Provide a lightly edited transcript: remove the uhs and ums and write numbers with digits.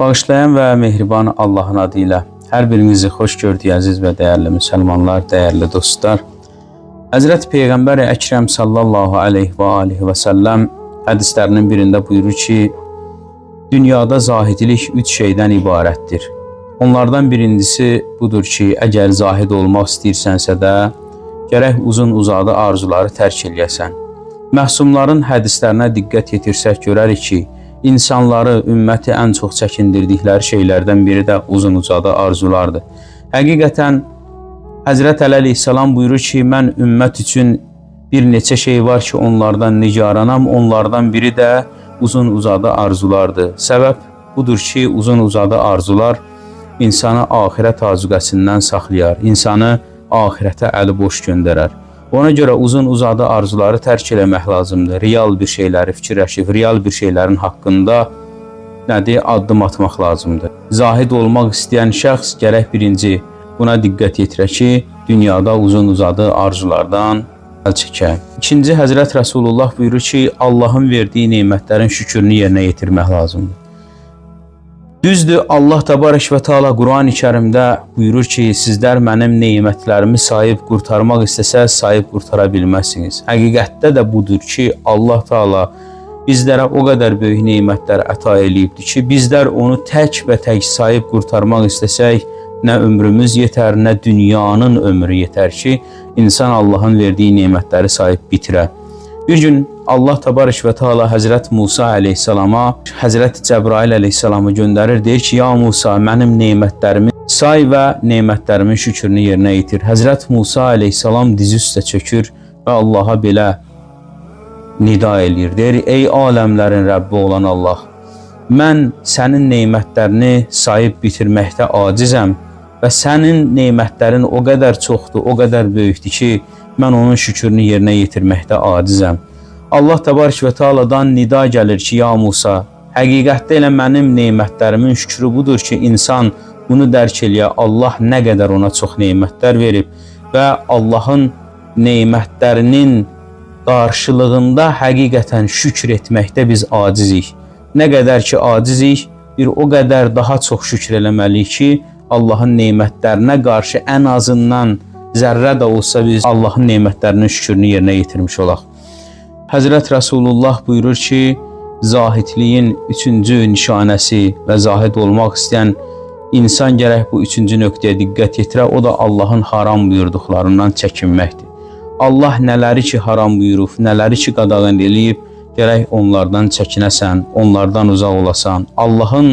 Bağışlayan və mehriban Allahın adıyla hər birinizi xoş gördük əziz və dəyərli müsəlmanlar, dəyərli dostlar. Həzrət Peyğəmbər Əkrəm sallallahu aleyhi və alihi və səlləm hədislərinin birində buyurur ki, dünyada zahidlik 3 şeydən ibarətdir. Onlardan birincisi budur ki, əgər zahid olmaq istəyirsənsə də, gərək uzun-uzadı arzuları tərk eləyəsən. Məhsumların hədislərinə diqqət yetirsək görərik ki, İnsanları, ümməti ən çox çəkindirdikləri şeylərdən biri də uzun-uzadı arzulardır. Həqiqətən Həzrət Əli əleyhissalam buyurur ki, mən ümmət üçün bir neçə şey var ki, onlardan nigaranam, onlardan biri də uzun-uzadı arzulardır. Səbəb budur ki, uzun-uzadı arzular insanı axirət azuqəsindən saxlayar, insanı axirətə əli boş göndərər. Ona görə uzun-uzadı arzuları tərk eləmək lazımdır. Real bir şeyləri fikirləşib, real bir şeylərin haqqında addım atmaq lazımdır. Zahid olmaq istəyən şəxs gərək birinci buna diqqət yetirə ki, dünyada uzun-uzadı arzulardan əl çəkər. İkinci, Həzrət Rəsulullah buyurur ki, Allahın verdiyi nemətlərin şükrünü yerinə yetirmək lazımdır. Düzdür, Allah təbarək və Teala Quran-ı Kərimdə buyurur ki, sizlər mənim nemətlərimi sayıb qurtarmaq istəsəz, sayıb qurtara bilməzsiniz. Həqiqətdə də budur ki, Allah Teala bizlərə o qədər böyük nemətlər əta eləyibdir ki, bizlər onu tək və tək sayıb qurtarmaq istəsək, nə ömrümüz yetər, nə dünyanın ömrü yetər ki, insan Allahın verdiyi nemətləri sayıb bitirə. Bir gün Allah təbarək və Teala Həzrət Musa əleyhissalama, Həzrət Cəbrail əleyhissalamı göndərir, deyir ki, ya Musa, mənim nemətlərimi say və nemətlərimin şükrünü yerinə yetir. Həzrət Musa əleyhissalam dizi üstə çökür və Allaha belə nida eləyir. Deyir, ey aləmlərin Rəbbi olan Allah, mən sənin nemətlərini sayıb bitirməkdə acizəm və sənin nemətlərin o qədər çoxdur, o qədər böyükdür ki, mən onun şükrünü yerinə yetirməkdə acizəm. Allah təbarək və Teala'dan nida gəlir ki, ya Musa, həqiqətdə elə mənim nemətlərimin şükrü budur ki, insan bunu dərk eləyə, Allah nə qədər ona çox nemətlər verib və Allahın nemətlərinin qarşılığında həqiqətən şükür etməkdə biz acizik. Nə qədər ki acizik, bir o qədər daha çox şükür eləməliyik ki, Allahın nemətlərinə qarşı ən azından zərrə də olsa biz Allahın nemətlərinin şükrünü yerinə yetirmiş olaq. Həzrət Rəsulullah buyurur ki, zahidliyin 3-cü nişanəsi və zahid olmaq istəyən insan gərək bu 3-cü nöqtəyə diqqət yetirə, o da Allahın haram buyurduqlarından çəkinməkdir. Allah nələri ki haram buyurub, nələri ki qadağan eləyib, gərək onlardan çəkinəsən, onlardan uzaq olasan. Allahın